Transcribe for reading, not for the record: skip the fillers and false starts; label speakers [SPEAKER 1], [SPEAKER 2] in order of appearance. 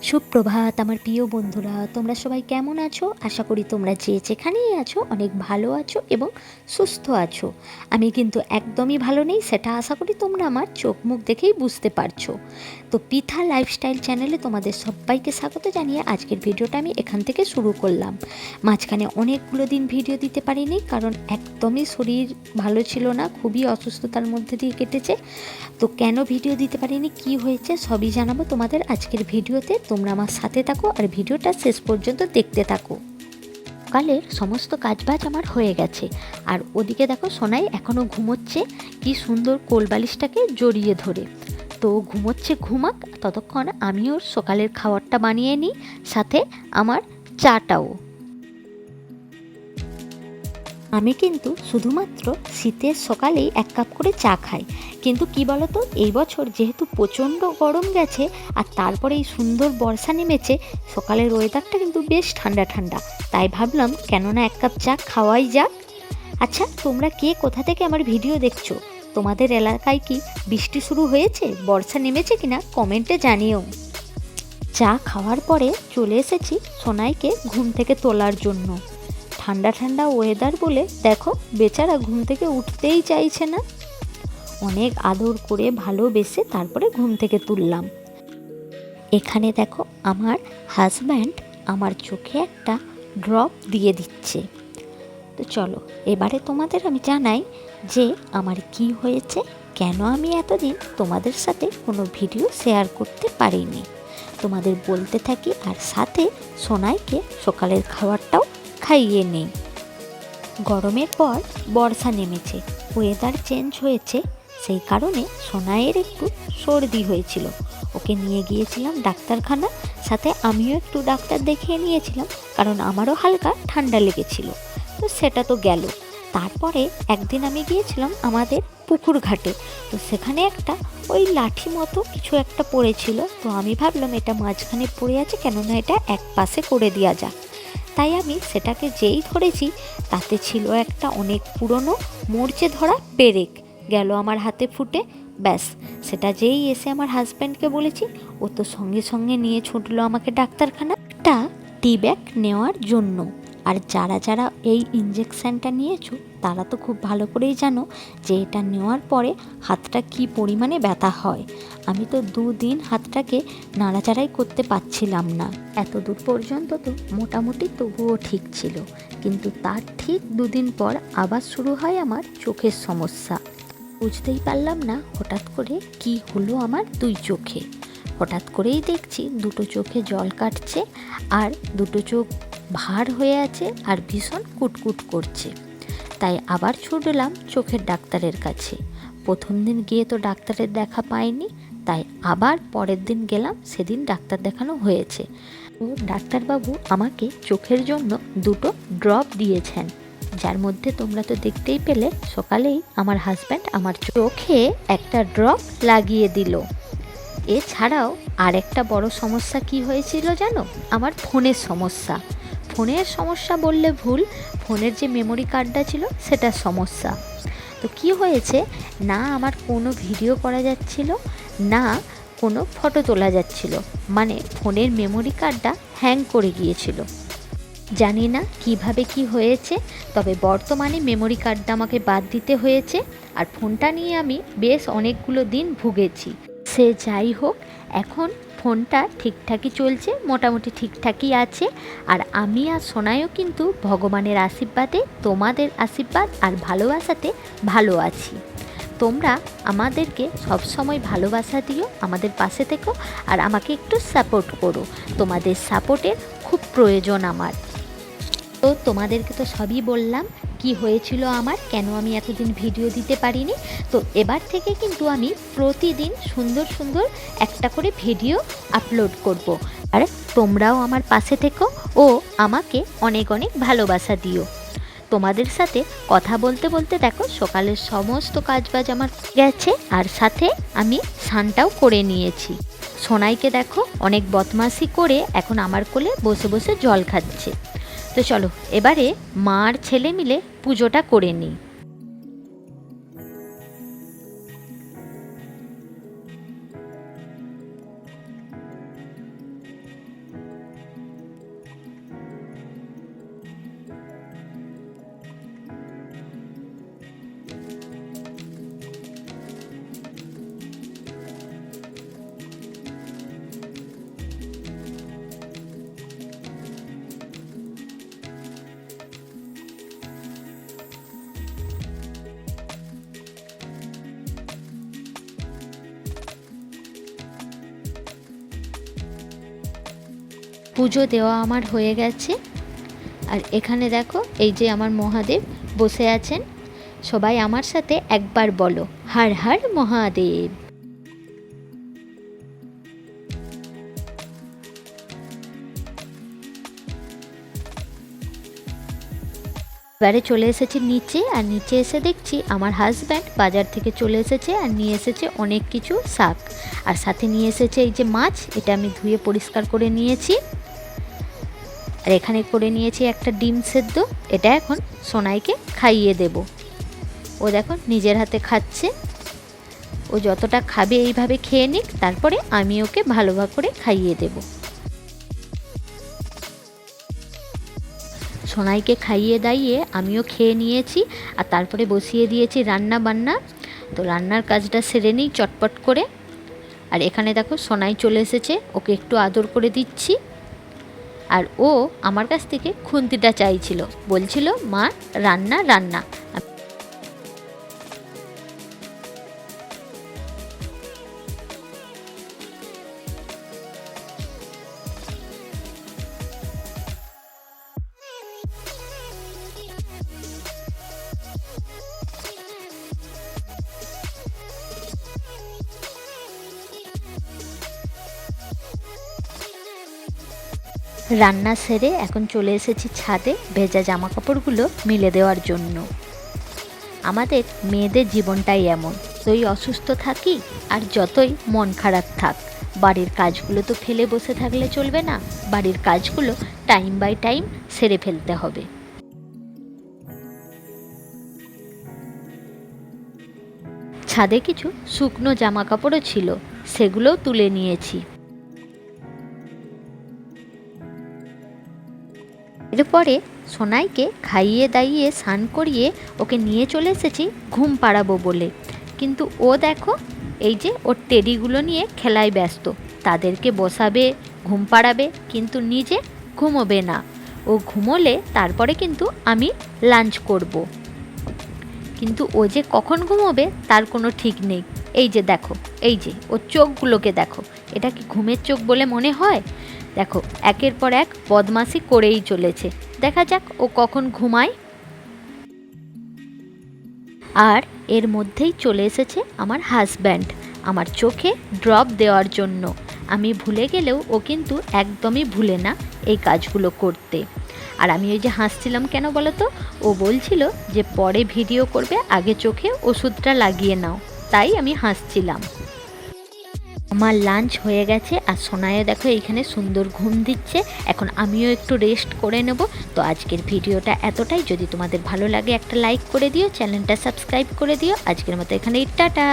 [SPEAKER 1] সুপ্রভাত আমার প্রিয় বন্ধুরা, তোমরা সবাই কেমন আছো? আশা করি তোমরা যে যেখানেই আছো অনেক ভালো আছো এবং সুস্থ আছো। আমি কিন্তু একদমই ভালো নেই, সেটা আশা করি তোমরা আমার চোখ মুখ দেখেই বুঝতে পারছো। তো পিঠা লাইফস্টাইল চ্যানেলে তোমাদের সবাইকে স্বাগত জানিয়ে আজকের ভিডিওটা আমি এখান থেকে শুরু করলাম। মাঝখানে অনেকগুলো দিন ভিডিও দিতে পারিনি, কারণ একদমই শরীর ভালো ছিল না, খুবই অসুস্থতার মধ্যে দিয়ে কেটেছে। তো কেন ভিডিও দিতে পারিনি, কি হয়েছে, সবই জানাবো তোমাদের আজকের ভিডিওতে। তোমরা আমার সাথে থাকো আর ভিডিওটা শেষ পর্যন্ত দেখতে থাকো। সকালের সমস্ত কাজবাজ আমার হয়ে গেছে, আর ওদিকে দেখো সোনাই এখনও ঘুমোচ্ছে, কি সুন্দর কোলবালিশটাকে জড়িয়ে ধরে। তো ঘুমোচ্ছে, ঘুমাক, ততক্ষণ আমি ওর সকালের খাবারটা বানিয়ে নিই, সাথে আমার চাটাও। আমি কিন্তু শুধুমাত্র শীতের সকালেই 1 কাপ করে চা খাই, কিন্তু কি বলতো, এই বছর যেহেতু প্রচণ্ড গরম গেছে আর তারপরে এই সুন্দর বর্ষা নেমেছে, সকালের ওয়েদারটা কিন্তু বেশ ঠান্ডা ঠান্ডা, তাই ভাবলাম কেননা 1 কাপ চা খাওয়াই যাক। আচ্ছা, তোমরা কে কোথা থেকে আমার ভিডিও দেখছো? তোমাদের এলাকায় কি বৃষ্টি শুরু হয়েছে, বর্ষা নেমেছে কিনা কমেন্টে জানিও। চা খাওয়ার পরে চলে এসেছি সোনাইকে ঘুম থেকে তোলার জন্য। ঠান্ডা ঠান্ডা ওয়েদার বলে দেখো বেচারা ঘুম থেকে উঠতেই চাইছে না। অনেক আদর করে ভালোবেসে তারপরে ঘুম থেকে তুললাম। এখানে দেখো আমার হাজব্যান্ড আমার চোখে একটা ড্রপ দিয়ে দিচ্ছে। তো চলো এবারে তোমাদের আমি জানাই যে আমার কি হয়েছে, কেন আমি এতদিন তোমাদের সাথে কোনো ভিডিও শেয়ার করতে পারিনি। তোমাদের বলতে থাকি আর সাথে সোনাইকে সকালের খাবারটাও খাইয়ে নিই। গরমের পর বর্ষা নেমেছে, ওয়েদার চেঞ্জ হয়েছে, সেই কারণে সোনাইয়ের একটু সর্দি হয়েছিল। ওকে নিয়ে গিয়েছিলাম ডাক্তারখানা, সাথে আমিও একটু ডাক্তার দেখিয়ে নিয়েছিলাম, কারণ আমারও হালকা ঠান্ডা লেগেছিল। তো সেটা তো গেল। তারপরে একদিন আমি গিয়েছিলাম আমাদের পুকুর ঘাটে, তো সেখানে একটা ওই লাঠি মতো কিছু একটা পড়েছিল। তো আমি ভাবলাম এটা মাঝখানে পড়ে আছে, কেননা এটা এক পাশে করে দেওয়া যাক। তাই আমি সেটাকে যেই ধরেছি, তাতে ছিল একটা অনেক পুরনো মরচে ধরা পেরেক, গেল আমার হাতে ফুটে। ব্যাস, সেটা যেই এসে আমার হাজব্যান্ডকে বলেছি, ও তো সঙ্গে সঙ্গে নিয়ে ছুটলো আমাকে ডাক্তারখানা একটা টি ব্যাগ নেওয়ার জন্য। আর যারা যারা এই ইঞ্জেকশানটা নিয়েছো তারা তো খুব ভালো করেই জানো যে এটা নেওয়ার পরে হাতটা কি পরিমাণে ব্যথা হয়। আমি তো 2 দিন হাতটাকে নাড়াচাড়াই করতে পারছিলাম না। এত দূর পর্যন্ত তো মোটামুটি তবুও ঠিক ছিল, কিন্তু তার ঠিক 2 দিন পর আবার শুরু হয় আমার চোখের সমস্যা। বুঝতেই পারলাম না হঠাৎ করে কি হলো আমার 2 চোখে। হঠাৎ করেই দেখছি দুটো চোখে জল কাটছে, আর দুটো চোখ ভার হয়ে আছে আর ভীষণ কুটকুট করছে। তাই আবার ছুটলাম চোখের ডাক্তারের কাছে। প্রথম দিন গিয়ে তো ডাক্তারের দেখা পাইনি, তাই আবার পরের দিন গেলাম, সেদিন ডাক্তার দেখানো হয়েছে। তো ডাক্তারবাবু আমাকে চোখের জন্য 2টো ড্রপ দিয়েছেন, যার মধ্যে তোমরা তো দেখতেই পেলে সকালেই আমার হাজব্যান্ড আমার চোখে একটা ড্রপ লাগিয়ে দিল। এছাড়াও আর একটা বড় সমস্যা কি হয়েছিল জানো? আমার ফোনের সমস্যা। ফোনের সমস্যা বললে ভুল, ফোনের যে মেমোরি কার্ডটা ছিল সেটার সমস্যা। তো কি হয়েছে না, আমার কোনো ভিডিও করা যাচ্ছিল না, কোনো ফটো তোলা যাচ্ছিল, মানে ফোনের মেমোরি কার্ডটা হ্যাং করে গিয়েছিল। জানি না কিভাবে কি হয়েছে, তবে বর্তমানে মেমোরি কার্ডটা আমাকে বাদ দিতে হয়েছে, আর ফোনটা নিয়ে আমি বেশ অনেকগুলো দিন ভুগেছি। সে যাই হোক, এখন ফোনটা ঠিকঠাকই চলছে, মোটামুটি ঠিকঠাকই আছে। আর আমি আর সোনাইও কিন্তু ভগবানের আশীর্বাদে, তোমাদের আশীর্বাদ আর ভালোবাসাতে ভালো আছি। তোমরা আমাদেরকে সবসময় ভালোবাসা দিও, আমাদের পাশে থেকো, আর আমাকে একটু সাপোর্ট করো। তোমাদের সাপোর্টের খুব প্রয়োজন আমার। তো তোমাদেরকে তো সবই বললাম কি হয়েছিল আমার, কেন আমি এতদিন ভিডিও দিতে পারিনি। তো এবার থেকে কিন্তু আমি প্রতিদিন সুন্দর সুন্দর একটা করে ভিডিও আপলোড করব। আর তোমরাও আমার পাশে থেকো ও আমাকে অনেক অনেক ভালোবাসা দিও। তোমাদের সাথে কথা বলতে বলতে দেখো সকালের সমস্ত কাজবাজ আমার গেছে, আর সাথে আমি স্নানটাও করে নিয়েছি। সোনাইকে দেখো অনেক বদমাশি করে এখন আমার কোলে বসে বসে জল খাচ্ছে। তো চলো এবারে মা আর ছেলে মিলে পুজোটা করে নিই। পুজো দেওয়া আমার হয়ে গেছে। আর এখানে দেখো এই যে আমার মহাদেব বসে আছেন। সবাই আমার সাথে একবার বলো, হর হর মহাদেব। এবারে চলে এসেছি নিচে, আর নিচে এসে দেখছি আমার হাজব্যান্ড বাজার থেকে চলে এসেছে আর নিয়ে এসেছে অনেক কিছু শাক, আর সাথে নিয়ে এসেছে এই যে মাছ। এটা আমি ধুয়ে পরিষ্কার করে নিয়েছি। আর এখানে করে নিয়েছি একটা ডিম সেদ্ধ। এটা এখন সোনাইকে খাইয়ে দেব। ও দেখো নিজের হাতে খাচ্ছে। ও যতটা খাবে এইভাবে খেয়ে নিক, তারপরে আমি ওকে ভালোভাবে করে খাইয়ে দেব। সোনাইকে খাইয়ে দাইয়ে আমিও খেয়ে নিয়েছি, আর তারপরে বসিয়ে দিয়েছি রান্না বান্না। তো রান্নার কাজটা সেরে নিই চটপট করে। আর এখানে দেখো সোনাই চলে এসেছে, ওকে একটু আদর করে দিচ্ছি। আর ও আমার কাছ থেকে খুন্তিটা চাইছিল, বলছিল মা রান্না রান্না। রান্না সেরে এখন চলে এসেছি ছাদে ভেজা জামা কাপড়গুলো মিলে দেওয়ার জন্য। আমাদের মেয়েদের জীবনটাই এমন, যতই অসুস্থ থাকি আর যতই মন খারাপ থাক, বাড়ির কাজগুলো তো ফেলে বসে থাকলে চলবে না। বাড়ির কাজগুলো টাইম বাই টাইম সেরে ফেলতে হবে। ছাদে কিছু শুকনো জামা কাপড়ও ছিল, সেগুলোও তুলে নিয়েছি। এরপরে সোনাইকে খাইয়ে দাইয়ে স্নান করিয়ে ওকে নিয়ে চলে এসেছি ঘুম পাড়াবো বলে। কিন্তু ও দেখো এই যে ওর টেডিগুলো নিয়ে খেলায় ব্যস্ত। তাদেরকে বসাবে, ঘুম পাড়াবে, কিন্তু নিজে ঘুমোবে না। ও ঘুমোলে তারপরে কিন্তু আমি লাঞ্চ করব। কিন্তু ও যে কখন ঘুমোবে তার কোনো ঠিক নেই। এই যে দেখো, এই যে ওর চোখগুলোকে দেখো, এটা কি ঘুমের চোখ বলে মনে হয়? দেখো একের পর এক বদমাশি করেই চলেছে। দেখা যাক ও কখন ঘুমায়। আর এর মধ্যেই চলে এসেছে আমার হাজব্যান্ড আমার চোখে ড্রপ দেওয়ার জন্য। আমি ভুলে গেলেও ও কিন্তু একদমই ভুলে না এই কাজগুলো করতে। আর আমি ওই যে হাসছিলাম কেন বলো তো? ও বলছিল যে পরে ভিডিও করবে, আগে চোখে ওষুধটা লাগিয়ে নাও, তাই আমি হাসছিলাম। আমার লাঞ্চ হয়ে গেছে, আর সোনাইও দেখো এইখানে সুন্দর ঘুম দিচ্ছে। এখন আমিও একটু রেস্ট করে নেব। তো আজকের ভিডিওটা এতটাই। যদি তোমাদের ভালো লাগে একটা লাইক করে দিও, চ্যানেলটা সাবস্ক্রাইব করে দিও। আজকের মতো এখানেই টাটা।